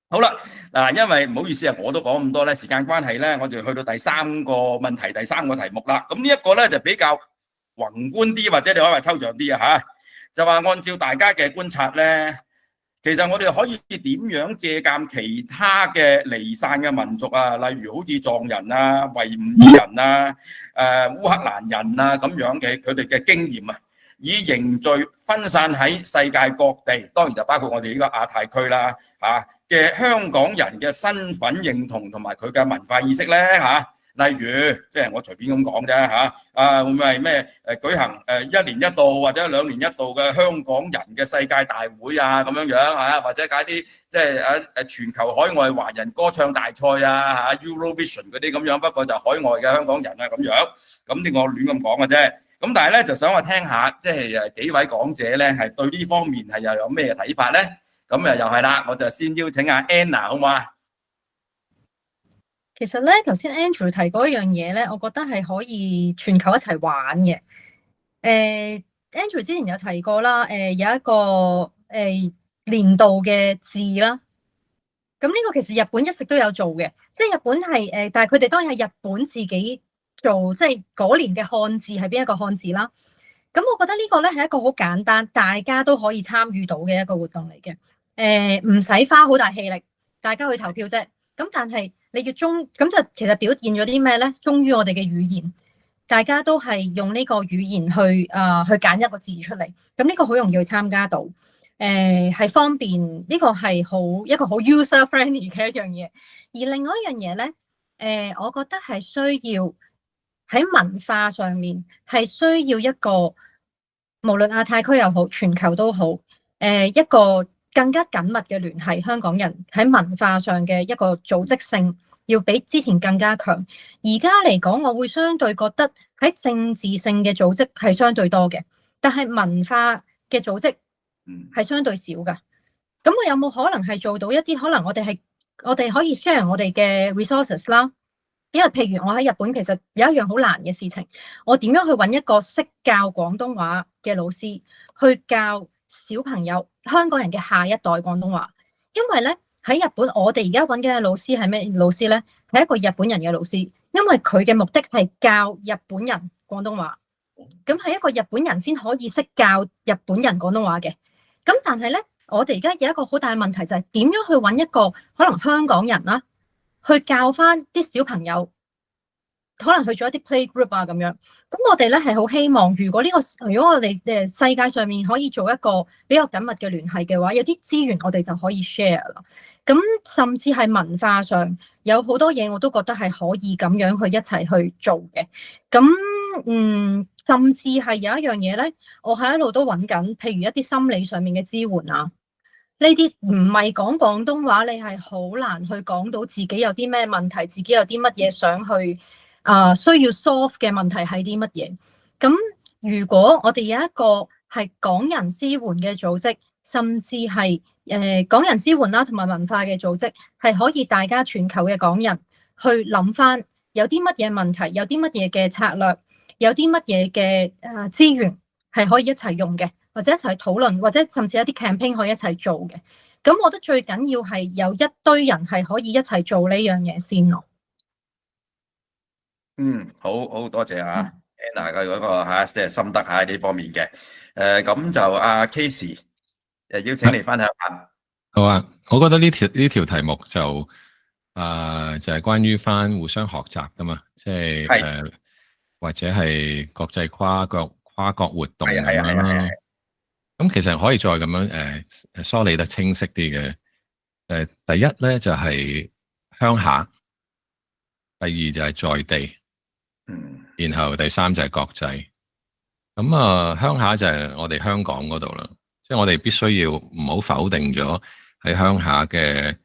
好啦，嗱，因為唔好意思啊，我都講咁多咧，時間關係咧，我哋去到第三個問題、第三個題目啦。咁呢一個咧就比較宏觀啲，或者你可以話抽象啲啊嚇。就話按照大家嘅觀察咧，其實我哋可以點樣借鑑其他嘅離散嘅民族啊，例如好似藏人啊、維吾爾人啊、烏克蘭人啊咁樣嘅佢哋嘅經驗啊，以凝聚分散喺世界各地，當然就包括我哋呢個亞太區啦嚇嘅香港人嘅身份認同同埋佢嘅文化意識咧嚇。例如，即係我隨便咁講啫嚇，會唔會係咩舉行1年1度或者2年1度嘅香港人嘅世界大會啊咁樣樣嚇，或者搞啲即係全球海外華人歌唱大賽啊嚇 Eurovision 嗰啲咁樣，不過就海外嘅香港人啊咁樣，咁呢個我亂咁講嘅啫。咁但係咧就想我聽下，即係幾位講者咧係對呢方面係又有咩睇法咧？咁又係啦，我就先邀請阿 Anna 好唔好啊？其實咧，頭先 Andrew 提嗰一樣嘢咧，我覺得係可以全球一齊玩嘅。Andrew 之前有提過啦，有一個年度嘅字啦。咁呢個其實日本一直都有做嘅，即係日本係但係佢哋當然係日本自己做，即係嗰年嘅漢字係邊一個漢字啦。咁我覺得呢個咧係一個好簡單，大家都可以參與到嘅一個活動嚟嘅。唔使花好大氣力，大家去投票啫。咁但係你要咁就其實表現咗啲咩咧？忠於我哋嘅語言，大家都係用呢個語言去揀一個字出嚟。咁呢個好容易去參加到，係方便，呢個係一個好 user friendly 嘅一樣嘢。而另外一樣嘢咧，我覺得係需要喺文化上面係需要一個，無論亞太區又好，全球都好，一個更加緊密嘅聯繫，香港人喺文化上嘅一個組織性，要比之前更加強。而家嚟講，我會相對覺得喺政治性嘅組織係相對多嘅，但係文化嘅組織係相對少㗎。咁我有冇可能係做到一啲可能我哋可以 share 我哋嘅 resources 啦？因為譬如我喺日本，其實有一樣好難嘅事情，我點樣去揾一個識教廣東話嘅老師去教小朋友香港人嘅下一代廣東話？因為咧喺日本，我哋而家揾緊嘅老師係咩老師咧？係一個日本人嘅老師，因為佢嘅目的係教日本人廣東話。咁係一個日本人先可以識教日本人廣東話嘅。咁但係咧，我哋而家有一個好大嘅問題就係點樣去揾一個可能香港人啦，去教翻啲小朋友，可能去做一啲 playgroup 啊咁樣。咁我哋咧係好希望，如果我哋世界上面可以做一個比較緊密嘅聯繫嘅話，有啲資源我哋就可以 share 啦。咁甚至係文化上有好多嘢，我都覺得係可以咁樣去一齊去做嘅。咁甚至係有一樣嘢咧，我喺一路都揾緊，譬如一啲心理上面嘅支援啊。呢啲唔係講廣東話，你係好難去講到自己有啲咩問題，自己有啲乜嘢想去需要 solve 嘅問題係啲乜嘢。咁如果我哋有一個係港人支援嘅組織，甚至係港人支援啦，同埋文化嘅組織，係可以大家全球嘅港人去諗翻有啲乜嘢問題，有啲乜嘢嘅策略，有啲乜嘢嘅資源係可以一齊用嘅。或者一齊討論，或者甚至有啲 campaign 可以一齊做嘅。咁我覺得最緊要係有一堆人係可以一齊做呢樣嘢先咯。好多謝啊 Anna 嘅嗰個即係心得喺呢方面嘅。咁就阿 Casey 邀請你分享下。好啊，我覺得呢條題目就係關於翻互相學習噶嘛，即係或者係國際跨國活動咁樣啦。咁其實可以再咁樣梳理得清晰啲嘅。第一咧就係鄉下，第二就係在地，然後第三就係國際。咁鄉下就係我哋香港嗰度啦，即係我哋必須要唔好否定咗喺鄉下嘅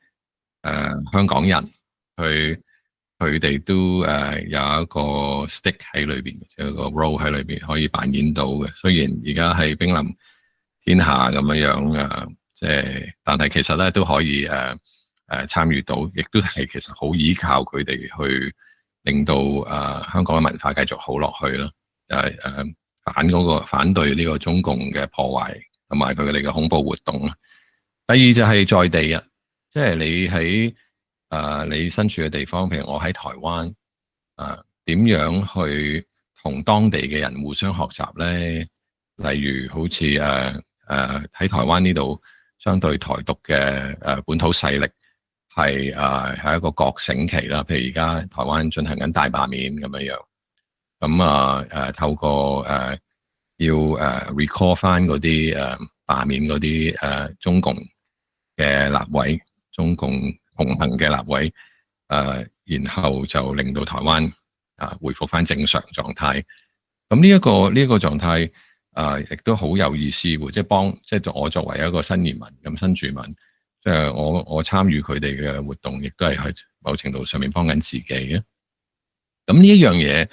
香港人，佢哋都有一個 stick 喺裏邊，即係一個 role 喺裏邊可以扮演到嘅。雖然而家係兵臨天下咁樣即係，但係其實咧都可以參與到，亦都係其實好依靠佢哋去令到香港嘅文化繼續好落去咯。反對呢個中共嘅破壞同埋佢哋嘅恐怖活動啦。第二就係在地啊，即係你喺你身處嘅地方，譬如我喺台灣點樣去同當地嘅人互相學習咧？例如好似喺台灣呢度，相對台獨嘅本土勢力係一個覺醒期啦。譬如而家台灣進行緊大罷免咁樣樣，咁透過要recall 翻嗰啲罷免嗰啲中共嘅立委、中共同行嘅立委，然後就令到台灣回復翻正常狀態。咁呢一個狀態亦都好有意思喎，即係我作為一個新移民咁新住民，即係我參與佢哋嘅活動，亦都係喺某程度上面幫緊自己嘅。咁呢一樣嘢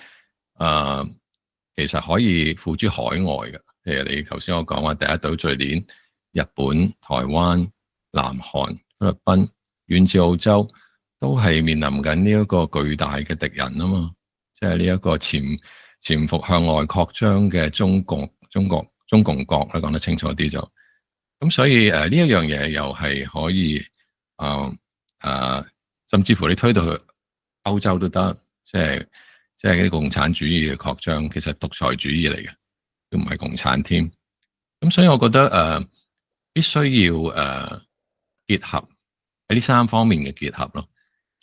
其實可以付諸海外嘅，譬如你頭先我講話第一島序列，日本、台灣、南韓、菲律賓，遠至澳洲，都係面臨緊呢一個巨大嘅敵人啊嘛，即係呢一個潛伏向外擴張嘅中共國咧，講得清楚啲就咁，所以呢一樣嘢又係可以甚至乎你推到去歐洲都得，即係啲共產主義嘅擴張，其實獨裁主義嚟嘅，都唔係共產添。咁所以我覺得必須要結合喺呢三方面嘅結合咯。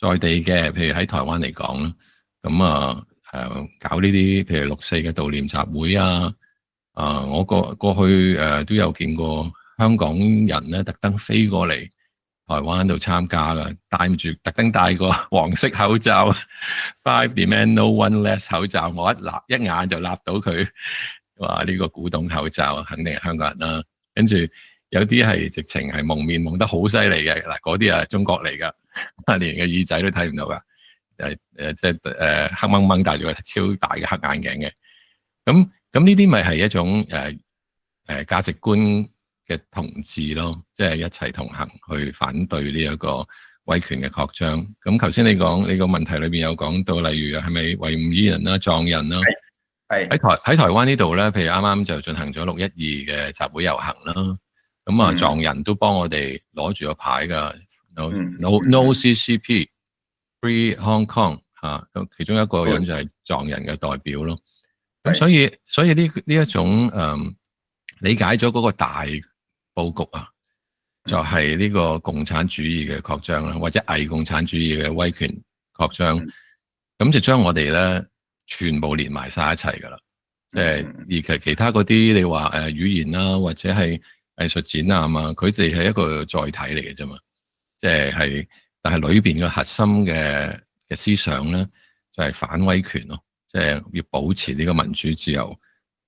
在地嘅，譬如喺台灣嚟講啦，咁搞呢啲譬如6·4嘅悼念集會啊，我過去都有見過香港人咧特登飛過嚟台灣度參加㗎，特登戴個黃色口罩 ，5 demand no one less 口罩，我一眼就立到佢，話呢個古董口罩肯定係香港人啦。跟住有啲係直情係蒙面蒙得好犀利嘅，嗱嗰啲係中國嚟㗎，連個耳仔都睇唔到㗎，即係黑掹掹戴住個超大嘅黑眼鏡嘅。咁呢啲咪係一種價值觀嘅同志咯，即係一齊同行去反對呢一個威權嘅擴張。咁頭先你個問題裏邊有講到，例如係咪維吾爾人啦、藏人啦，喺台灣呢度咧，譬如啱啱就進行咗6·12嘅集會遊行啦。咁藏人都幫我哋攞住個牌噶，no CCP Free Hong Kong 咁其中一個人就係藏人嘅代表咯。咁所以呢一種理解咗嗰個大佈局啊，就係呢個共產主義嘅擴張啦，或者偽共產主義嘅威權擴張，咁就將我哋咧全部連埋晒一齊噶啦。即係而其他嗰啲你話語言啦，或者係藝術展覽啊，佢哋係一個載體嚟嘅啫嘛。即係但係裏邊嘅核心嘅思想咧，就係反威權咯。即係要保持呢個民主自由。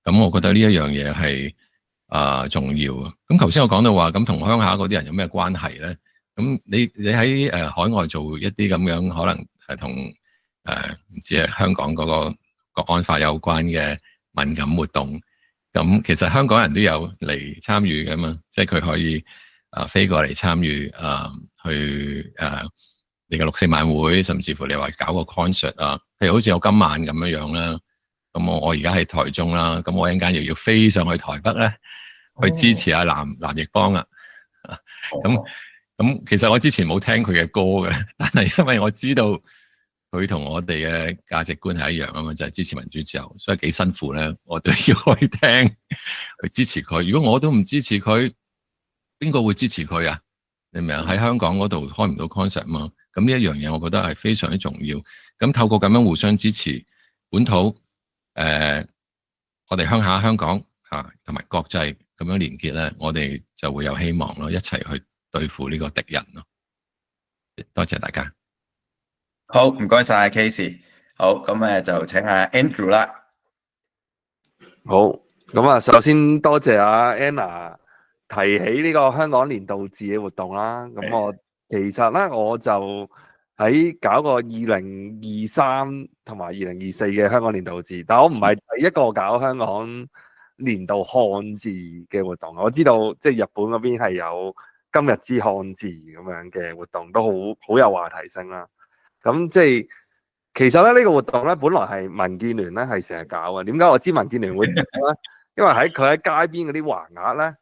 咁我覺得呢一樣嘢係重要啊。咁頭先我講到話，咁同鄉下嗰啲人有咩關係咧？咁你喺海外做一啲咁樣，可能係同唔知係香港嗰個國安法有關嘅敏感活動。咁其實香港人都有嚟參與㗎嘛，即係佢可以飛過嚟參與去你嘅6·4晚會，甚至乎你話搞個 concert 啊，譬如好似我今晚咁樣啦。咁我而家喺台中啦，咁我一陣間又要飛上去台北咧，去支持阿藍奕邦啊。咁其實我之前冇聽佢嘅歌嘅，但係因為我知道佢同我哋嘅價值觀係一樣啊嘛，就係支持民主自由，所以幾辛苦咧，我都要去聽去支持佢。如果我都唔支持佢，邊個會支持佢啊？你明唔明？喺香港嗰度開唔到 concert 嘛？咁呢一樣嘢，我覺得係非常之重要。咁透過咁樣互相支持，本土我哋鄉下香港同埋國際咁樣連結咧，我哋就會有希望咯，一齊去對付呢個敵人咯。多謝大家。好，唔該晒 Casey。好，咁就請阿 Andrew 啦。好，咁首先多謝阿 Anna 提起呢個香港年度字嘅活動啦。咁我其實咧我就喺搞個2023同埋2024嘅香港年度字，但我唔係第一個搞香港年度漢字嘅活動。我知道即係日本嗰邊係有今日之漢字咁樣嘅活動，都好有話題性啦。咁即係其實咧呢個活動咧本來係民建聯咧係成日搞嘅。點解我知民建聯會搞咧？因為佢喺街邊嗰啲橫額咧，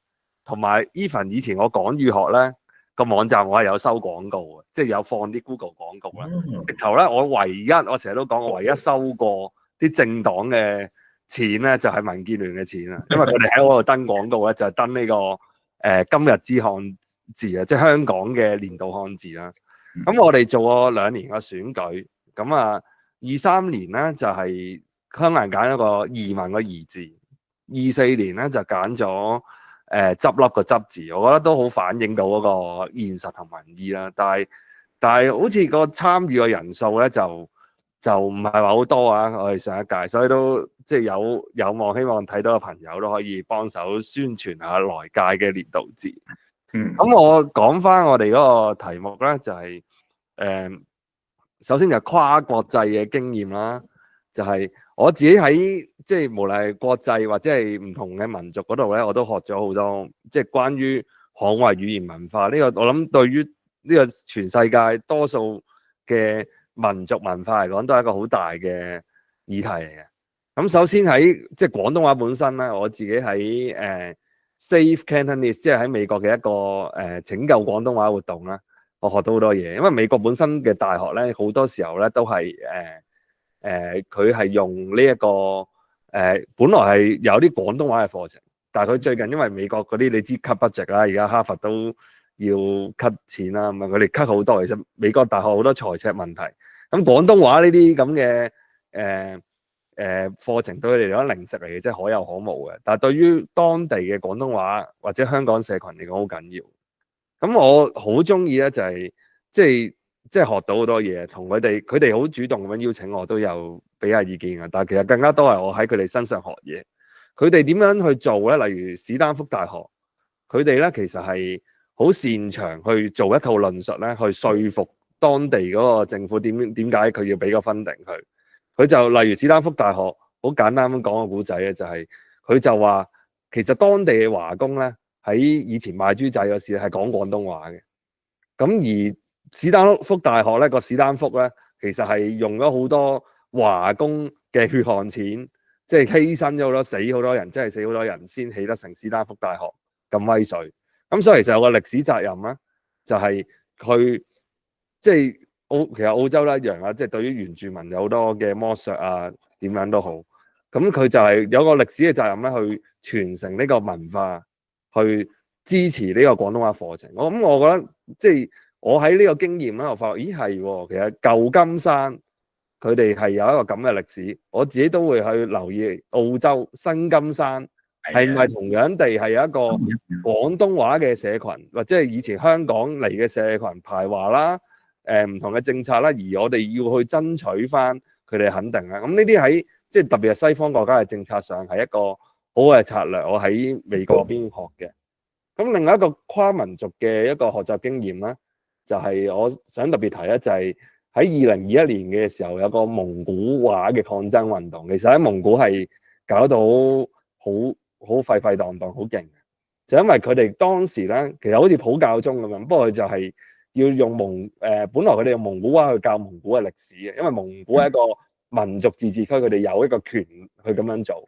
同埋 even 以前我講語學咧，個網站我係有收廣告嘅，即係有放啲 Google 廣告啦。嗯直頭咧，我成日都講，我唯一收過啲政黨嘅錢咧，就係民建聯嘅錢啊，因為佢哋喺嗰度登廣告咧，就係登呢個今日之漢字啊，即係香港嘅年度漢字啦。咁我哋做過2年嘅選舉，咁啊23年咧就係香港人揀一個移民嘅移字，24年咧就揀咗執笠個執字，我覺得都好反映到嗰個現實同民意啦。但係好似個參與嘅人數咧就唔係話好多啊，我哋上一屆，所以都即係有望希望睇到嘅朋友都可以幫手宣傳下來屆嘅年度字。咁我講翻我哋嗰個題目咧，就係首先就跨國際嘅經驗啦，就係我自己喺即係無論係國際或者係唔同嘅民族嗰度咧，我都學咗好多即係關於捍衞語言文化呢個，我諗對於呢個全世界多數嘅民族文化嚟講，都係一個好大嘅議題嚟嘅。咁首先喺即係廣東話本身咧，我自己喺Save Cantonese， 即係喺美國嘅一個拯救廣東話活動啦，我學到好多嘢。因為美國本身嘅大學咧，好多時候咧都係佢係用呢一個本來係有啲廣東話嘅課程，但係佢最近因為美國嗰啲你知 cut budget 啦，而家哈佛都要 cut 錢啦，咁啊佢哋 cut 好多。其實美國大學好多財赤問題，咁廣東話呢啲咁嘅課程對佢哋嚟講零食嚟嘅，即係可有可無嘅。但係對於當地嘅廣東話或者香港社群嚟講好緊要。咁我好中意咧，就係即係學到好多嘢，同佢哋好主動咁樣邀請我，都有俾下意見嘅。但係其實更加多係我喺佢哋身上學嘢。佢哋點樣去做咧？例如史丹福大學，佢哋咧其實係好擅長去做一套論述咧，去說服當地嗰個政府點解佢要俾個分定佢。佢就例如史丹福大學好簡單咁講個故仔咧，就係佢就話其實當地嘅華工咧喺以前賣豬仔嗰時係講廣東話嘅。咁而史丹福大學咧個史丹福咧，其實係用咗好多華工嘅血汗錢，即係犧牲咗好多死好多人，真係死好多人先起得成史丹福大學咁威水。咁所以其實有個歷史責任啦，就係佢即係其實澳洲都一樣啦，即係對於原住民有好多嘅剝削啊，點樣都好。咁佢就係有個歷史嘅責任咧，去傳承呢個文化，去支持呢個廣東話課程。我覺得即係我喺呢個經驗咧，我發覺咦係喎，其實舊金山佢哋係有一個咁嘅歷史。我自己都會去留意澳洲新金山係唔係同樣地係有一個廣東話嘅社群，或者係以前香港嚟嘅社群排華啦，唔同嘅政策啦，而我哋要去爭取翻佢哋肯定啦。咁呢啲喺即係特別係西方國家嘅政策上係一個好嘅策略。我喺美國嗰邊學嘅。咁另外一個跨民族嘅一個學習經驗啦，就係我想特別提咧，就係喺2021年嘅時候有個蒙古話嘅抗爭運動。其實喺蒙古係搞到好沸沸蕩蕩，好勁嘅。就因為佢哋當時咧，其實好似普教中咁樣，不過佢就係要用本來佢哋用蒙古話去教蒙古嘅歷史嘅，因為蒙古係一個民族自治區，佢哋有一個權去咁樣做。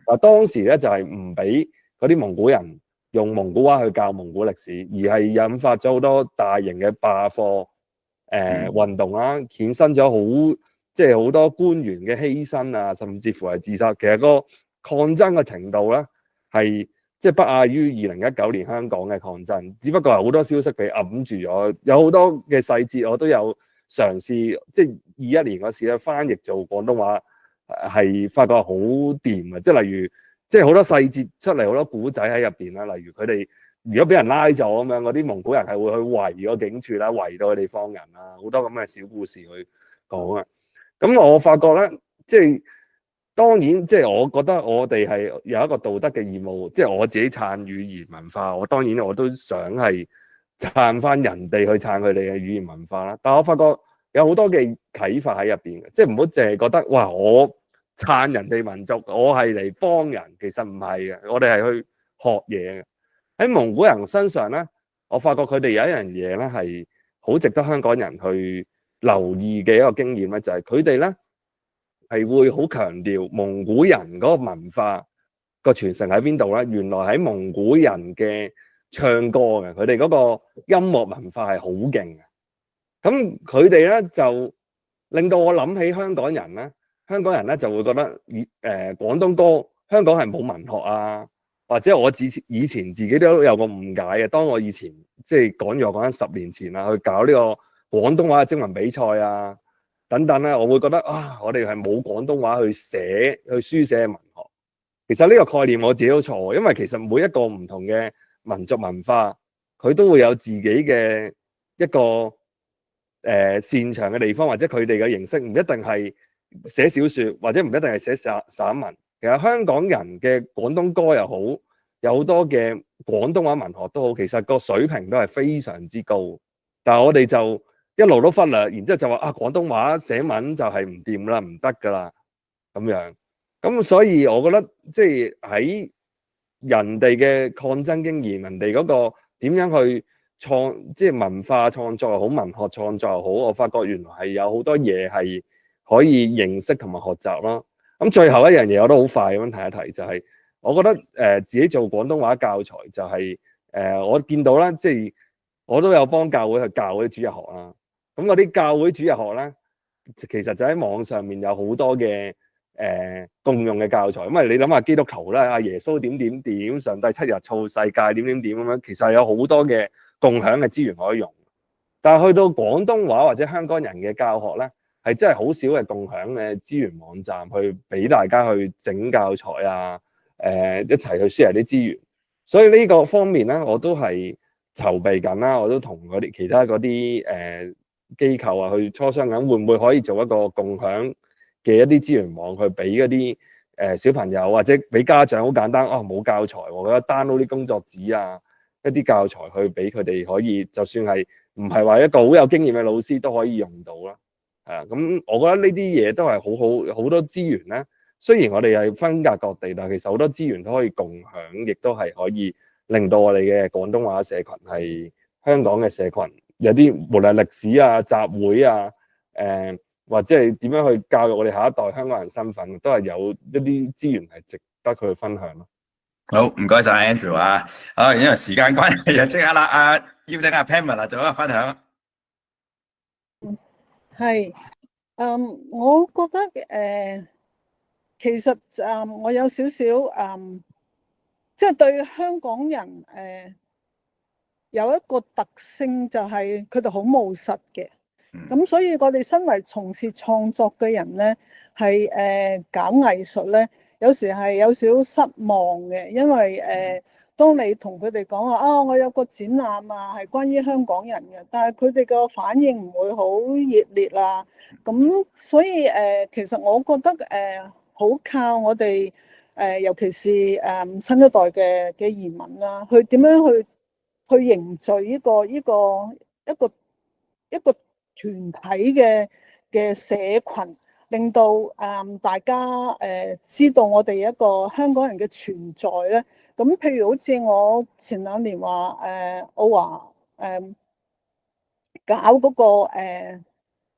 但當時咧就係唔俾嗰啲蒙古人用蒙古話去教蒙古歷史，而係引發咗好多大型嘅罷課運動啦，衍生咗即係好多官員嘅犧牲啊，甚至乎係自殺。其實個抗爭嘅程度咧係即係不亞於2019年香港嘅抗爭，只不過係好多消息被揞住咗，有好多嘅細節我都有嘗試，即係21年嗰時咧翻譯做廣東話係發覺好掂啊！即係例如，即係好多細節出嚟，好多古仔喺入邊啦。例如佢哋如果俾人拉咗咁樣，嗰啲蒙古人係會去圍個警署啦，圍到佢哋方人啦，好多咁嘅小故事去講啊。咁我發覺咧，即係當然，即係我覺得我哋係有一個道德嘅義務，即係我自己撐語言文化，我當然我都想係撐翻人哋去撐佢哋嘅語言文化啦。但係我發覺有好多嘅啟發喺入邊嘅，即係唔好淨係覺得哇，我撐人哋民族，我係嚟幫人，其實唔係嘅，我哋係去學嘢嘅。喺蒙古人身上咧，我發覺佢哋有一樣嘢咧係好值得香港人去留意嘅一個經驗咧，就係佢哋咧係會好強調蒙古人嗰個文化個傳承喺邊度咧？原來喺蒙古人嘅唱歌嘅，佢哋嗰個音樂文化係好勁嘅。咁佢哋咧就令到我諗起香港人咧，香港人咧就會覺得廣東歌香港係冇文學啊，或者我以前自己都有個誤解嘅。當我以前即係講緊10年前啊，去搞呢個廣東話嘅徵文比賽啊等等咧，我會覺得啊，我哋係冇廣東話去書寫文學。其實呢個概念我自己都錯，因為其實每一個唔同嘅民族文化，佢都會有自己嘅一個擅長嘅地方，或者佢哋嘅形式唔一定係寫小說，或者唔一定係寫散文。其實香港人嘅廣東歌又好，有好多嘅廣東話文學都好，其實個水平都係非常之高。但係我哋就一路都忽略，然之後就話啊，廣東話寫文就係唔掂啦，唔得噶啦咁樣。咁所以我覺得即係喺人哋嘅抗爭經驗，人哋嗰個點樣去即係文化創作又好，文學創作又好，我發覺原來係有好多嘢係可以認識同埋學習咯。咁最後一樣嘢我都好快咁樣提一提，就係我覺得自己做廣東話教材就係我見到啦，即係我都有幫教會去教嗰啲主日學啦。咁嗰啲教會主日學咧，其實就喺網上面有好多嘅共用嘅教材。因為你諗下基督徒咧，阿耶穌點點點，上帝7日造世界點點點咁樣，其實有好多嘅共享嘅資源可以用。但係去到廣東話或者香港人嘅教學咧，係真係好少嘅共享嘅資源網站去俾大家去整教材啊，一齊去 share 啲資源。所以呢個方面咧，我都係籌備緊啦，我都同其他嗰啲機構啊去磋商緊，會唔會可以做一個共享嘅一啲資源網去俾嗰啲小朋友或者俾家長。好簡單啊，冇教材，我覺得 download 啲工作紙啊，一啲教材去俾佢哋可以，就算係唔係話一個好有經驗嘅老師都可以用到啦。咁我覺得呢啲嘢都係好多資源咧。雖然我哋係分隔各地，但係其實好多資源都可以共享，亦都係可以令到我哋嘅廣東話社群係香港嘅社群有啲無論歷史啊、集會啊，或者係點樣去教育我哋下一代香港人身份，都係有一啲資源係值得佢去分享咯。好，唔該晒 Andrew 啊！因為時間關係，即刻啦，邀請阿 Pamela 做一個分享。係，我覺得其實我有少少即係對香港人有一個特性，就係佢哋好務實嘅。咁所以我哋身為從事創作嘅人咧，係搞藝術咧，有時係有少少失望嘅，因為當你同佢哋講話我有個展覽啊，係關於香港人嘅，但係佢哋個反應唔會好熱烈啊。咁所以其實我覺得好靠我哋尤其是新一代嘅移民啦，去點樣去凝聚一個團體嘅社群，令到大家知道我哋一個香港人嘅存在咧。咁譬如好似我前2年話我話搞嗰個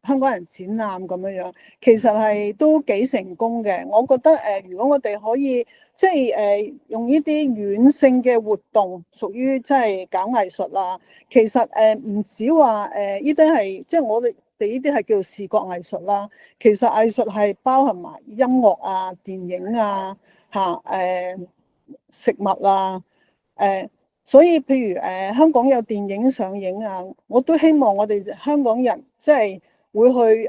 香港人展覽咁樣，其實係都幾成功嘅。我覺得如果我哋可以即係用呢啲軟性嘅活動，屬於即係搞藝術啦。其實唔止話呢啲係即係我哋呢啲係叫做視覺藝術啦。其實藝術係包含埋音樂啊、電影啊、食物啊，所以譬如香港有電影上映啊，我都希望我哋香港人即係會去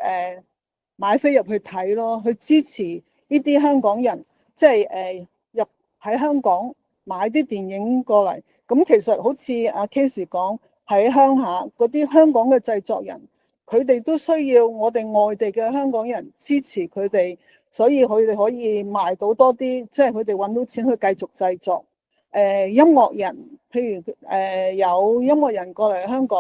買飛入去睇咯，去支持呢啲香港人，即係入喺香港買啲電影過嚟。咁其實好似阿 Casey 講，喺鄉下嗰啲香港嘅製作人，佢哋都需要我哋外地嘅香港人支持佢哋，所以佢哋可以賣到多啲，即係佢哋揾到錢去繼續製作。音樂人，譬如有音樂人過嚟香港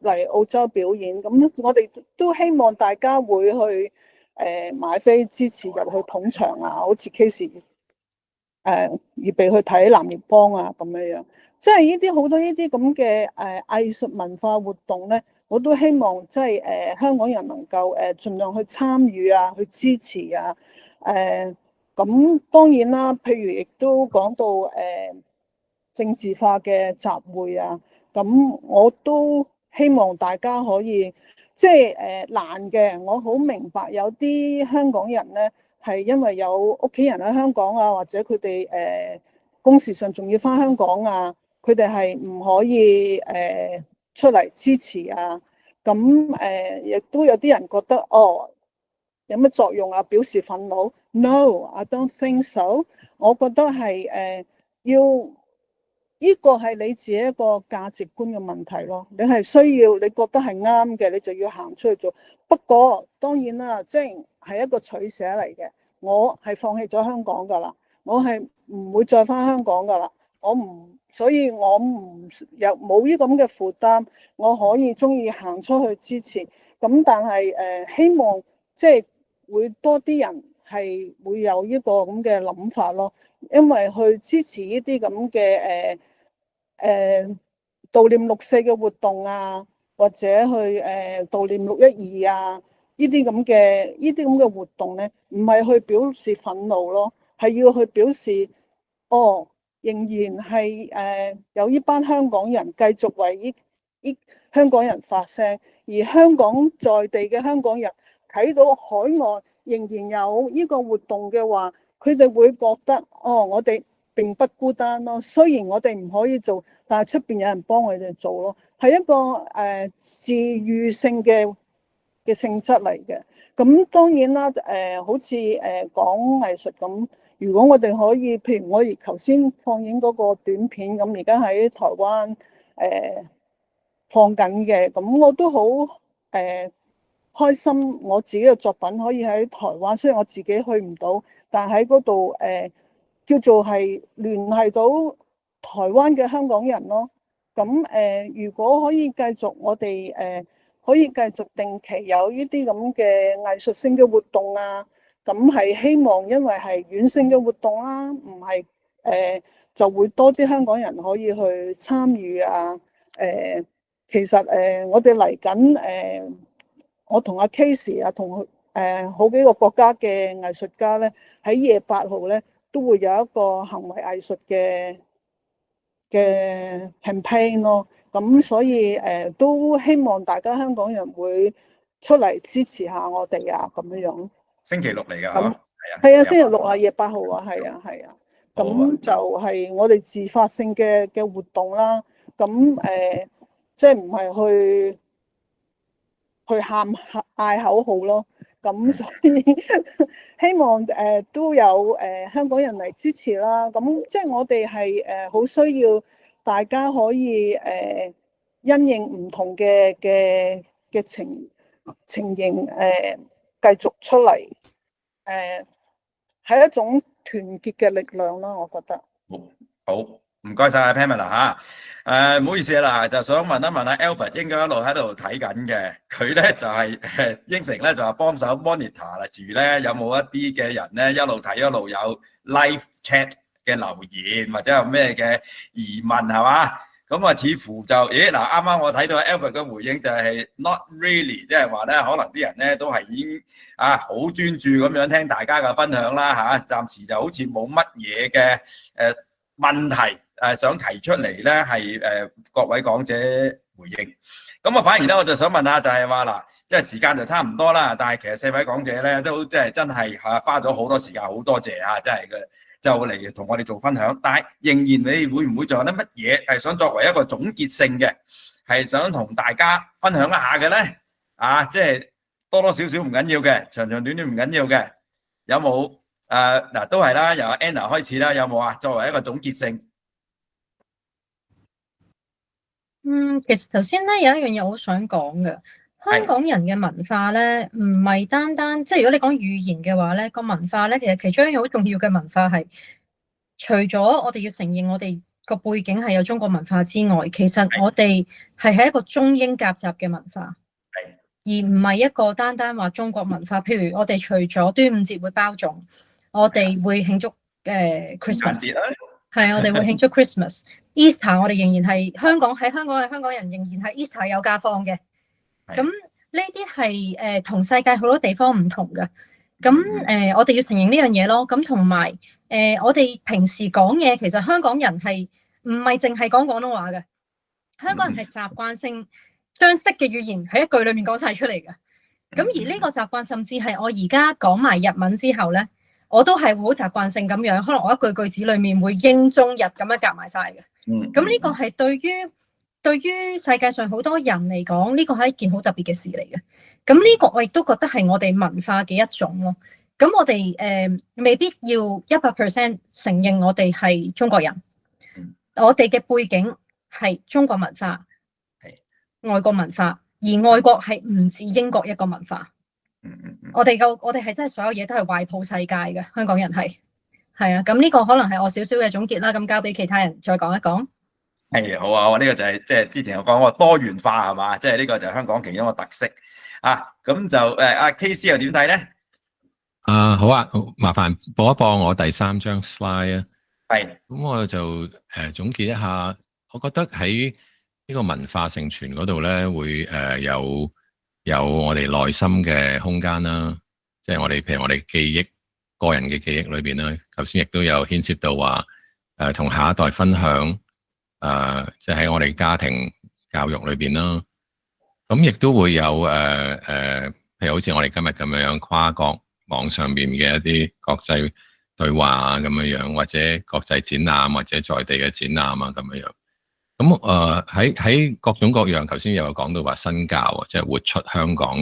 嚟澳洲表演，咁我哋都希望大家會去買飛支持入去捧場啊，好似 Casey 預備去睇藍奕邦啊咁樣，即係呢啲好多呢啲咁嘅藝術文化活動咧，我都希望即係香港人能夠盡量去參與啊，去支持啊。咁當然啦，譬如亦都講到政治化嘅集會啊。咁我都希望大家可以即係難嘅，我好明白有啲香港人咧係因為有屋企人喺香港啊，或者佢哋公事上仲要返香港啊，佢哋係唔可以出嚟支持啊。咁亦都有啲人覺得有乜作用啊？表示憤怒 ？No，I don't think so。我覺得係要呢個係你自己一個價值觀嘅問題咯。你係需要，你覺得係啱嘅，你就要行出去做。不過當然啦，即係一個取捨嚟嘅。我係放棄咗香港㗎啦，我係唔會再返香港㗎啦。所以我冇呢咁嘅負擔，我可以鍾意行出去支持。咁但係希望即係會多啲人係會有呢個咁嘅諗法咯，因為去支持呢啲咁嘅悼念6·4嘅活動啊，或者去悼念6·12啊，呢啲咁嘅活動咧，唔係去表示憤怒咯，係要去表示仍然係有呢班香港人繼續為呢香港人發聲，而香港在地嘅香港人睇到海外仍然有呢個活動嘅話，佢哋會覺得我哋並不孤單咯。雖然我哋唔可以做，但係出邊有人幫我哋做咯，係一個治癒性嘅性質嚟嘅。咁當然啦，好似講藝術咁。如果我哋可以，譬如我而頭先放映嗰個短片，咁而家喺台灣放緊嘅，咁我都好開心，我自己嘅作品可以喺台灣，雖然我自己去唔到，但喺嗰度叫做係聯繫到台灣嘅香港人咯。咁如果可以繼續，我哋可以繼續定期有呢啲咁嘅藝術性嘅活動啊。咁係希望，因為係軟性嘅活動啦，唔係就會多啲香港人可以去參與啊。其實我哋嚟緊我同阿 Casey 啊，同好幾個國家嘅藝術家咧，喺2月8號咧都會有一個行為藝術嘅 campaign 咯。咁所以都希望大家香港人會出嚟支持下我哋啊，咁樣。星期六嚟㗎，係啊，星期六啊，2月8號啊，係啊。咁就係我哋自發性嘅活動啦。咁即係唔係去嗌口號咯。咁所以希望都有香港人嚟支持啦。咁即係我哋係好需要大家可以因應唔同嘅情形繼續出嚟，係一種團結嘅力量啦，我覺得。好，唔該晒 Pamela 嚇。唔好意思啦，就想問一問阿 Albert 應該一路喺度睇緊嘅，佢咧就係應承咧就話幫手 monitor 啦，住咧有冇一啲嘅人咧一路睇一路有 live chat 嘅留言或者有咩嘅疑問係嘛？咁啊，似乎就嗱，啱啱我睇到 Albert 嘅回應就係 not really，即係話咧，可能啲人咧都係已經好專注咁樣聽大家嘅分享啦嚇，暫時就好似冇乜嘢嘅問題想提出嚟咧，係各位講者回應。咁啊，反而咧我就想問下，就係話嗱，即係時間就差唔多啦，但係其實4位講者咧都即係真係花咗好多時間，好多謝啊，真係嘅。就嚟同我哋做分享，但係仍然你會唔會仲有啲乜嘢係想作為一個總結性嘅，係想同大家分享一下嘅咧？即係多多少少唔緊要嘅，長長短短唔緊要嘅，有冇？嗱，都係啦，由 Anna 開始啦，有冇啊？作為一個總結性。其實頭先咧有一樣嘢我好想講嘅。香港人嘅文化咧，唔係單單即係如果你講語言嘅話咧，個文化咧，其實其中一樣好重要嘅文化係，除咗我哋要承認我哋個背景係有中國文化之外，其實我哋係喺一個中英夾雜嘅文化，而唔係一個單單話中國文化。譬如我哋除咗端午節會包粽，我哋會慶祝Christmas，係我哋會慶祝 Christmas。Easter 我哋仍然係香港嘅香港人仍然係 Easter 有假放嘅。咁呢啲係同世界好多地方唔同嘅，咁我哋要承認呢樣嘢咯。咁同埋我哋平時講嘢，其實香港人係唔係淨係講廣東話嘅，香港人係習慣性將識嘅語言喺一句裏面講晒出嚟嘅。咁而呢個習慣，甚至係我而家講埋日文之後咧，我都係會好習慣性咁樣，可能我一句句子裏面會英中日咁樣夾埋晒嘅。咁呢個係對於世界上好多人嚟講，呢個係一件好特別嘅事嚟嘅。咁呢個我亦都覺得係我哋文化嘅一種咯。咁我哋未必要100%承認我哋係中國人，我哋嘅背景係中國文化，外國文化，而外國係唔止英國一個文化。我哋係真係所有嘢都係懷抱世界嘅，香港人係啊。咁呢個可能係我少少嘅總結啦。咁交俾其他人再講一講。係好啊，呢個就係即係之前我講嗰個多元化係嘛，即係呢個就係香港其中一個特色啊。咁就阿 KC 又點睇咧？好啊，麻煩播一播我第3張 slide 啊。係。咁我就總結一下，我覺得喺呢個文化承傳嗰度咧，會有我哋內心嘅空間啦。即係譬如我哋記憶、個人嘅記憶裏邊啦，頭先亦都有牽涉到話同下一代分享。即係喺我哋家庭教育裏邊啦，咁亦都會有譬如好似我哋今日咁樣跨國網上邊嘅一啲國際對話啊咁樣，或者國際展覽或者在地嘅展覽啊咁樣。咁喺各種各樣，頭先又有講到話新教啊，即係活出香港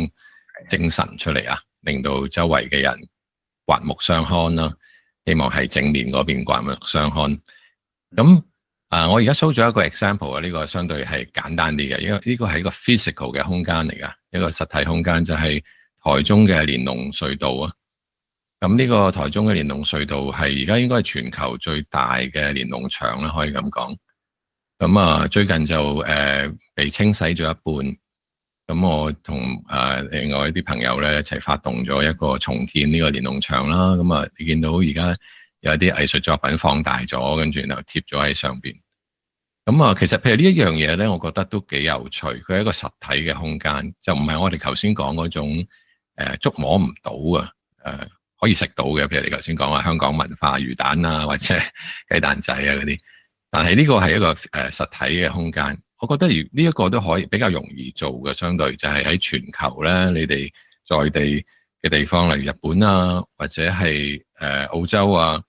精神出嚟啊，令到周圍嘅人刮目相看啦。希望係正面嗰邊刮目相看。咁我而家 show 咗一個 example 啊，呢個相對係簡單啲嘅，因為呢個係一個 physical 嘅空間嚟噶，一個實體空間就係台中嘅連儂隧道啊。咁呢個台中嘅連儂隧道係而家應該係全球最大嘅連儂牆啦，可以咁講。咁最近就被清洗咗一半。咁我同另外一啲朋友咧一齊發動咗一個重建呢個連儂牆啦。咁你見到而家有一啲藝術作品放大咗，跟住然後貼咗喺上邊。咁其實譬如呢一樣嘢咧，我覺得都幾有趣。佢係一個實體嘅空間，就唔係我哋頭先講嗰種觸摸唔到啊，可以食到嘅。譬如你頭先講話香港文化魚蛋啊，或者雞蛋仔啊嗰啲。但係呢個係一個實體嘅空間，我覺得呢一個都可以比較容易做嘅，相對就係喺全球咧，你哋在地嘅地方，例如日本啊，或者係澳洲啊。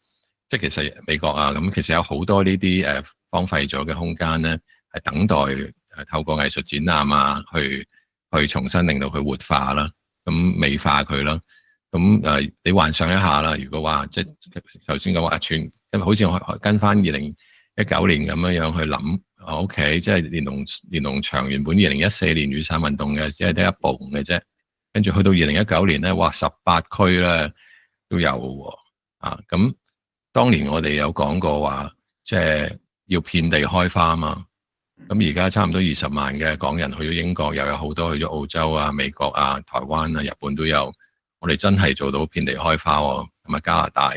即係其實美國啊，咁其實有好多呢啲荒廢咗嘅空間咧，係等待透過藝術展覽啊，去重新令到佢活化啦，咁美化佢啦。咁你幻想一下啦，如果話即係頭先講話因為好似我跟翻2019年咁樣去諗，OK，即係連儂牆原本2014年雨傘運動嘅只係得一部嘅啫，跟住去到2019年咧，哇18區咧都有喎，咁。當年我哋有講過話，即係要遍地開花啊嘛。咁而家差唔多20萬嘅港人去咗英國，又有好多去咗澳洲啊、美國啊、台灣啊、日本都有。我哋真係做到遍地開花喎，同埋加拿大。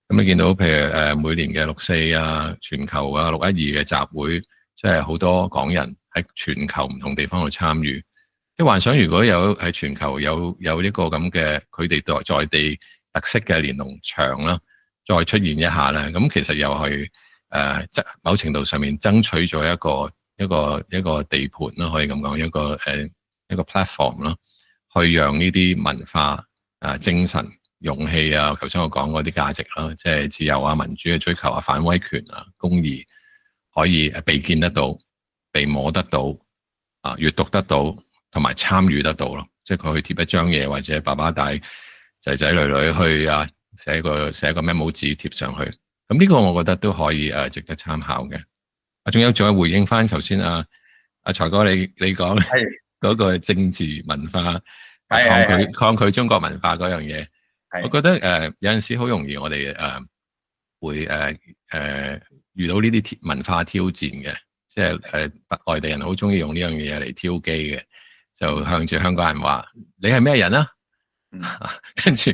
咁你見到譬如每年嘅6·4啊、全球啊6·12嘅集會，即係好多港人喺全球唔同地方去參與。即係幻想如果有喺全球有一個咁嘅佢哋在地特色嘅連儂牆啦。再出現一下咧，咁其實又係某程度上面爭取咗一個地盤啦，可以咁講，一個 platform 啦，去讓呢啲文化精神、勇氣啊，頭先我講嗰啲價值啦，即係自由啊、民主嘅追求啊、反威權啊、公義，可以被見得到、被摸得到、閱讀得到，同埋參與得到咯。即係佢去貼一張嘢，或者爸爸帶仔仔女女去寫個 memo 紙貼上去，咁呢個我覺得都可以值得參考嘅。仲有回應翻頭先阿財哥你講嗰個政治文化抗拒中國文化嗰樣嘢，我覺得有陣時好容易我哋會遇到呢啲文化挑戰嘅，即係外地人好中意用呢樣嘢嚟挑機嘅，就向住香港人話你係咩人啊？跟住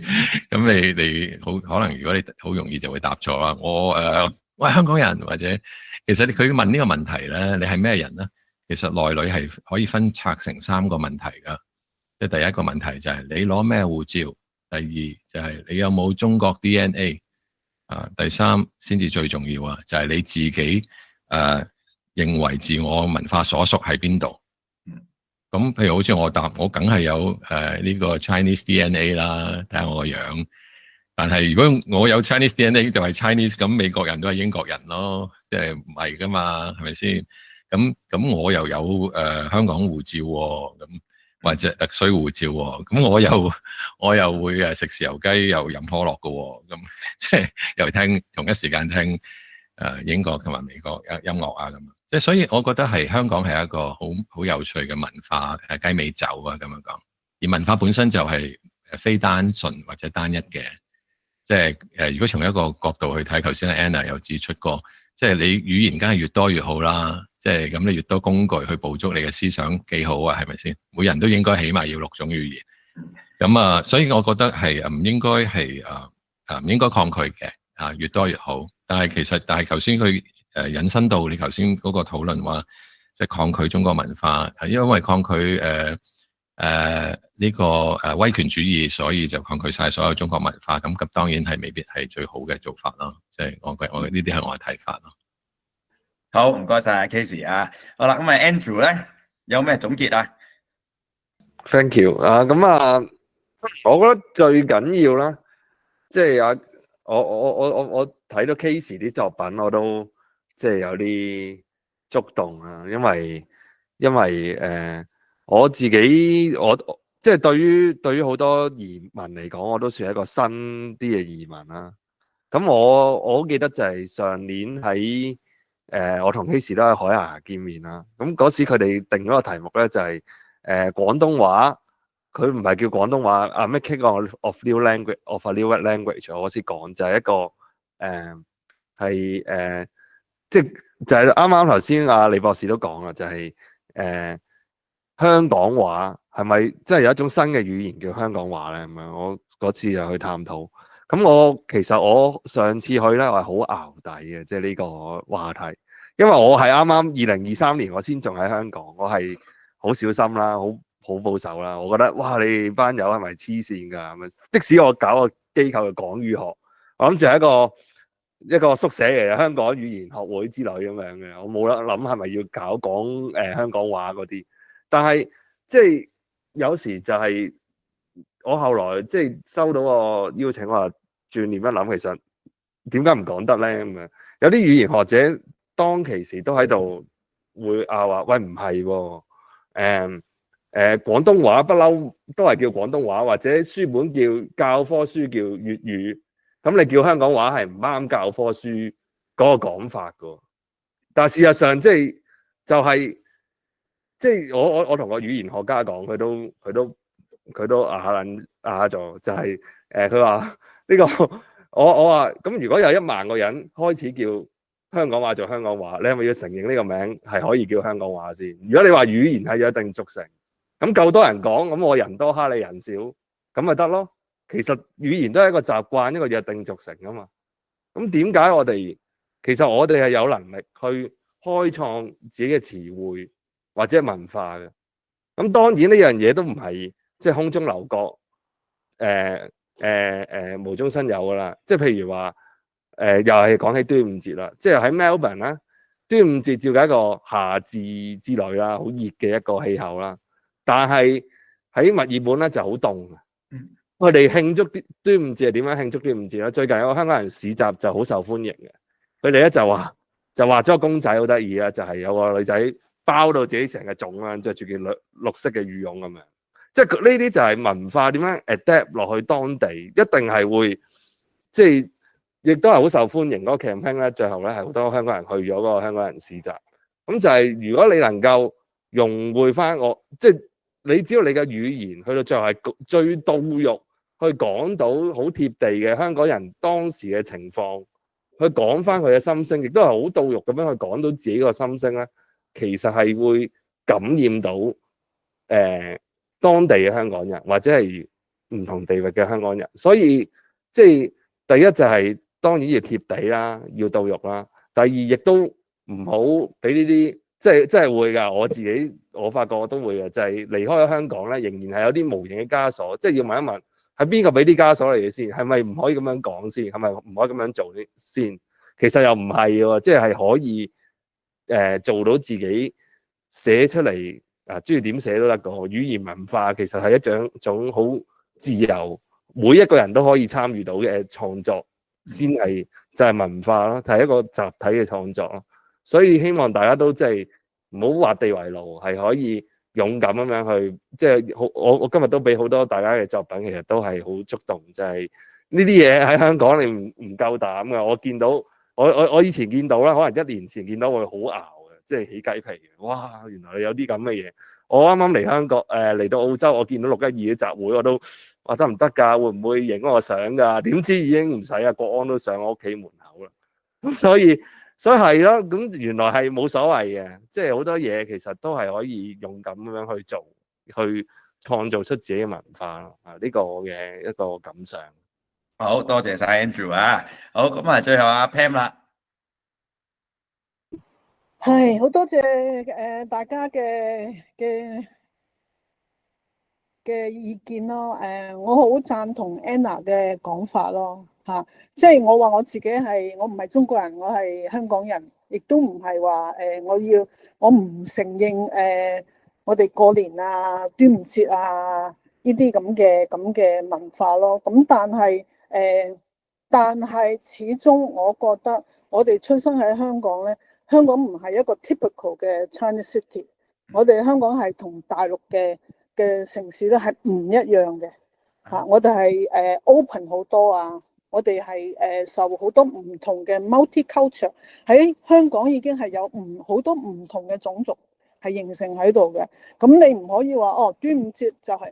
咁你好可能如果你好容易就會答錯啦。我係香港人，或者其實佢問呢個問題咧，你係咩人咧？其實內裏係可以分拆成3個問題噶。即係第一個問題就係你攞咩護照，第二就係你有冇中國 DNA，第三先至最重要啊，就係你自己認為自我文化所屬喺邊度。咁譬如好似我梗係有呢個 Chinese DNA 啦，睇下我個樣。但係如果我有 Chinese DNA 就係 Chinese，咁美國人都係英國人咯，即係唔係噶嘛，係咪先？咁我又有香港護照喎，咁或者特需護照喎，咁我又會食豉油雞又飲可樂噶喎，咁即係又聽同一時間聽英國同埋美國音樂啊咁。即係所以，我覺得係香港係一個好有趣嘅文化雞尾酒啊咁樣講。而文化本身就係非單純或者單一嘅。即係如果從一個角度去睇，頭先 Anna 有指出過，即係你語言梗係越多越好啦。即係咁，你越多工具去捕捉你嘅思想幾好啊？係咪先？每人都應該起碼要6種語言。咁所以我覺得係唔應該係唔應該抗拒嘅越多越好。但係頭先佢引申到你頭先嗰個討論話，即係抗拒中國文化，因為抗拒呢個威權主義，所以就抗拒晒所有中國文化。咁當然係未必係最好嘅做法咯。即係我呢啲係我嘅睇法咯。好，唔該晒 Casey 啊。好啦，咁啊 Andrew 咧有咩總結啊 ？Thank you 啊，咁我覺得最緊要啦，即係我睇到 Casey 啲作品，我都即係有啲觸動啊，因為我自己即係對於好多移民嚟講，我都算係一個新啲嘅移民啦。咁我好記得就係上年喺我同 Casey 都喺海牙見面啦。咁嗰時佢哋定咗個題目咧，就係廣東話，佢唔係叫廣東話啊，making of new language of a new language。我先講就係一個即係就係啱啱頭先阿李博士都講啦，就係香港話係咪即係有一種新嘅語言叫香港話咧？咁樣我嗰次就去探討。咁其實我上次去咧，我係好淆底嘅，即係呢個話題，因為我係啱啱2023年我先仲喺香港，我係好小心啦，好保守啦。我覺得哇，你班友係咪黐線㗎？咁即使我搞個機構嘅港語學，我諗住係一個縮寫嚟嘅香港語言學會之類咁樣嘅，我冇得諗係咪要搞講香港話嗰啲。但係即係有時就係我後來即係收到個邀請，我話轉念一諗，其實點解唔講得咧？咁樣有啲語言學者當其時都喺度會話喂，唔係喎，廣東話不嬲都係叫廣東話，或者書本叫教科書叫粵語，咁你叫香港話係唔啱教科書嗰個講法噶。但係事實上即係我同個語言學家講，佢都啞咗，就係佢話呢個我話咁，如果有1萬個人開始叫香港話做香港話，你係咪要承認呢個名係可以叫香港話先？如果你話語言係有一定俗成，咁夠多人講，咁我人多蝦你人少，咁咪得咯。其實語言都係一個習慣，一個約定俗成啊嘛。咁點解其實我哋係有能力去開創自己嘅詞彙或者文化嘅？咁當然呢樣嘢都唔係即係空中樓閣，無中生有噶啦。即係譬如話，又係講起端午節啦，即係喺 Melbourne 啦，端午節照計一個夏至之類啦，好熱嘅一個氣候啦。但係喺墨爾本咧就好凍嘅。佢哋慶祝端午節係點樣慶祝端午節咧？最近有個香港人市集就好受歡迎嘅，佢哋咧就畫咗個公仔好得意啊，就係有個女仔包到自己成個粽啦，着住件綠色嘅羽絨咁樣。即係呢啲就係文化點樣 adapt 落去當地，一定係會即係亦都係好受歡迎嗰個 campaign 咧。最後咧係好多香港人去咗嗰個香港人市集。咁就係如果你能夠融匯翻即係你只要你嘅語言去到最後係最到肉，去講到好貼地嘅香港人當時嘅情況，去講翻佢嘅心聲，亦都係好到肉咁樣去講到自己個心聲咧。其實係會感染到當地嘅香港人，或者係唔同地域嘅香港人。所以即係第一就係當然要貼地啦，要到肉啦。第二亦都唔好俾呢啲即係會㗎。我發覺我都會嘅，就係離開咗香港咧，仍然係有啲無形嘅枷鎖。即係要問一問，係邊個俾啲枷鎖嚟嘅先？係咪唔可以咁樣講先？係咪唔可以咁樣做先？其實又唔係喎，即係可以做到自己寫出嚟中意點寫都得個語言文化，其實係一種好自由，每一個人都可以參與到嘅創作，先係就係文化咯，係一個集體嘅創作咯。所以希望大家都即係唔好畫地為牢，係可以勇敢咁樣去，即係好我今日都俾好多大家嘅作品，其實都係好觸動，就係呢啲嘢喺香港你唔夠膽㗎。我見到我以前見到啦，可能1年前見到會好熬嘅，即係起雞皮嘅。哇！原來有啲咁嘅嘢。我啱啱嚟香港嚟到澳洲，我見到612嘅集會，我都話得唔得㗎？會唔會影我相㗎？點知已經唔使啊，國安都上我屋企門口啦。咁所以係咯，咁原來係冇所謂嘅，即係好多嘢其實都係可以勇敢咁樣去做，去創造出自己嘅文化咯。呢個我嘅一個感想。好多謝晒 Andrew 啊！好，咁啊，最後阿 Pam 啦。係好多謝大家嘅意見咯。我好贊同 Anna 嘅講法咯。即係我話我自己我唔係中國人，我係香港人，亦都唔係話我唔承認我哋過年啊、端午節啊呢啲咁嘅文化咯。咁但係始終我覺得我哋出生喺香港咧，香港唔係一個 typical 嘅 Chinese city， 我哋香港係同大陸嘅城市咧係唔一樣嘅。我哋係open 好多啊，我哋係受好多唔同嘅 multi-culture， 喺香港已經係有好多唔同嘅種族係形成喺度嘅。咁你唔可以話端午節就係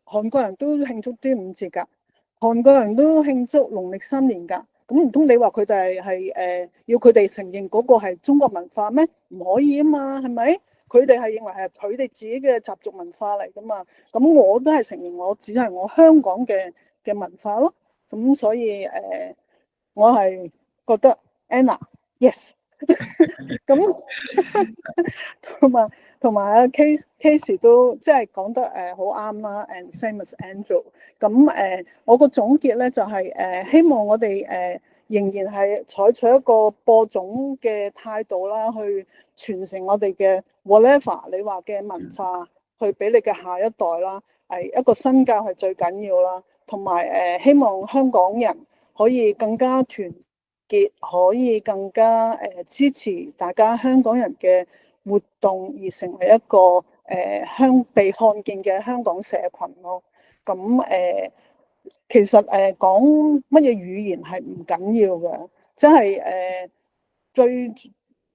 韓國人都慶祝端午節㗎，韓國人都慶祝農曆新年㗎。咁唔通你話佢哋係要佢哋承認嗰個係中國文化咩？唔可以啊嘛，係咪？佢哋係認為係佢哋自己嘅習俗文化嚟噶嘛。咁我都係承認我只係我香港嘅文化咯。咁所以我係覺得 Anna yes 咁同埋阿 Case 都即係講得好啱啦。And same as Andrew。咁我個總結咧就係希望我哋仍然係採取一個播種嘅態度啦，去傳承我哋嘅 whatever 你話嘅文化，去俾你嘅下一代啦。一個身教係最緊要啦。同埋希望香港人可以更加團結，可以更加支持大家香港人嘅活動，而成為一個被看見嘅香港社群咯。咁其實講乜嘢語言係唔緊要嘅，即係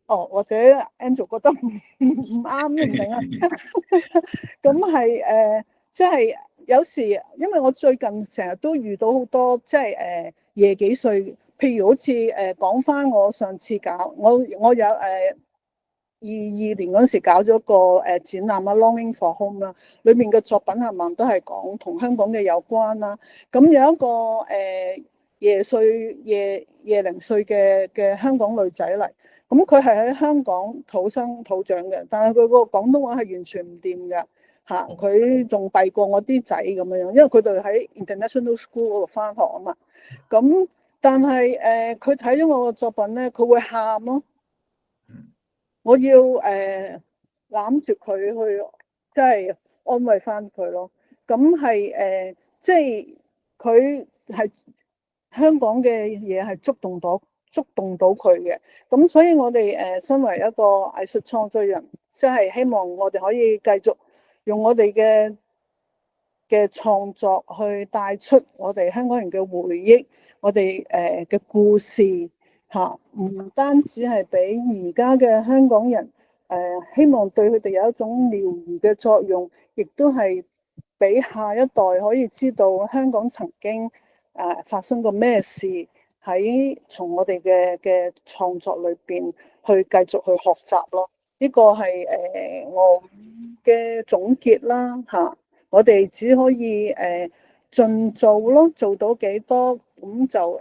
或者 Andrew 覺得唔啱，唔明啊。咁係即係有時，因為我最近成日都遇到好多即係夜幾歲，譬如好似講翻我上次搞，我有22年嗰時搞咗個展覽啊 Longing for Home 啦，裏面嘅作品係咪都係講同香港嘅有關啦。咁有一個廿零歲嘅香港女仔嚟，咁佢係喺香港土生土長嘅，但係佢個廣東話係完全唔掂嘅嚇，佢仲弊過我啲仔咁樣，因為佢哋喺 International School 嗰度翻學啊嘛。咁但係佢睇咗我個作品咧，佢會喊咯。我要攬住佢去，即係安慰翻佢咯。咁係即係佢係香港嘅嘢係觸動到佢嘅。咁所以我哋身為一個藝術創作人，即係希望我哋可以繼續用我哋嘅創作去帶出我哋香港人嘅回憶，我哋嘅故事。唔單止係俾而家嘅香港人希望對佢哋有一種療癒嘅作用，亦都係俾下一代可以知道香港曾經發生過咩事，喺從我哋嘅創作裏邊去繼續去學習咯。呢個係我嘅總結啦。我哋只可以盡做咯，做到幾多咁就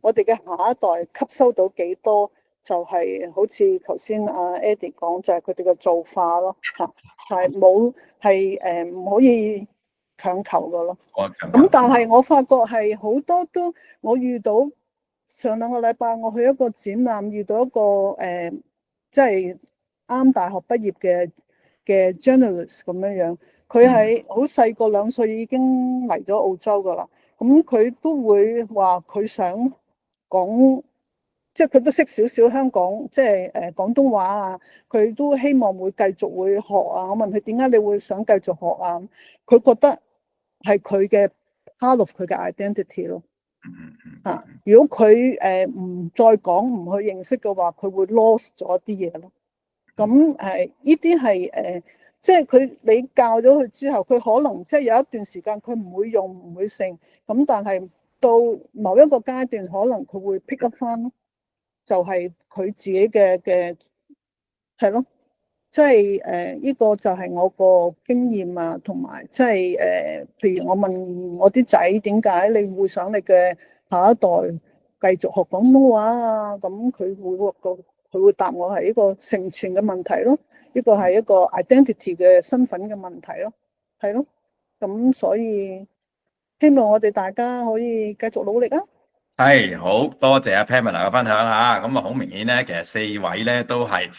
我哋嘅下一代吸收到幾多，就係好似頭先阿 Eddie 講，就係佢哋嘅造化咯。係唔可以強求噶咯。咁但係我發覺係好多都我遇到上兩個禮拜我去一個展覽，遇到一個即係啱大學畢業嘅 journalist 咁樣樣，佢係好細個2歲已經嚟咗澳洲噶啦，咁佢都會話佢想講，即係佢都識少少香港即係廣東話啊，佢都希望會繼續會學啊。我問佢點解你會想繼續學啊？佢覺得係佢嘅 part of 佢嘅 identity 咯。如果佢唔再講唔去認識嘅話，佢會 lost 咗啲嘢咯。咁呢啲係即係你教咗佢之後，佢可能即係有一段時間佢唔會用唔會剩，咁但係到某一個階段，可能佢會 pick up 翻咯，就係佢自己嘅係咯。即係呢個就係我個經驗啊，同埋即係譬如我問我啲仔點解你會想你嘅下一代繼續學廣東話啊？咁佢會答我係一個承傳嘅問題咯，呢個係一個 identity 嘅身份嘅問題咯，係咯。咁所以希望我哋大家可以繼續努力啊！係好多謝阿 Pamela 嘅分享吓，咁啊好明顯咧，其實4位咧都係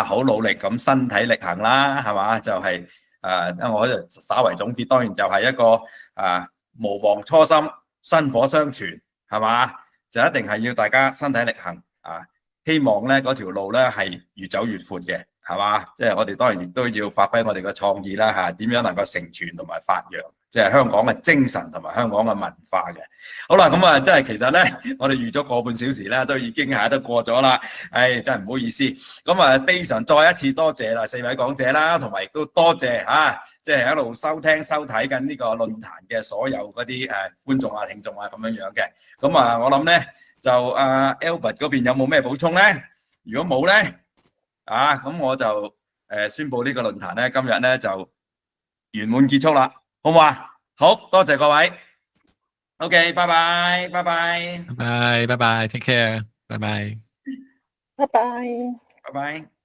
好努力咁身體力行啦，係嘛？就係我就稍為總結，當然就係一個無忘初心，薪火相傳，係嘛？就一定係要大家身體力行啊！希望咧嗰條路咧係越走越闊嘅，係嘛？即係我哋當然亦都要發揮我哋嘅創意啦吓，點樣能夠承傳同埋發揚，即係香港嘅精神同埋香港嘅文化嘅。好啦，咁啊，即係其實咧，我哋預咗個半小時咧，都已經係都過咗啦。唉，真係唔好意思。咁啊，非常再一次多謝啦4位講者啦，同埋亦都多謝即係一路收聽收睇緊呢個論壇嘅所有嗰啲觀眾啊、聽眾啊咁樣樣嘅。咁啊，我諗咧就Albert 嗰邊有冇咩補充咧？如果冇咧，咁我就宣布呢個論壇咧今日咧就圓滿結束啦，好唔好啊？好多謝各位。OK， 拜拜，拜拜，拜拜，拜拜，take care，拜拜，拜拜。拜拜。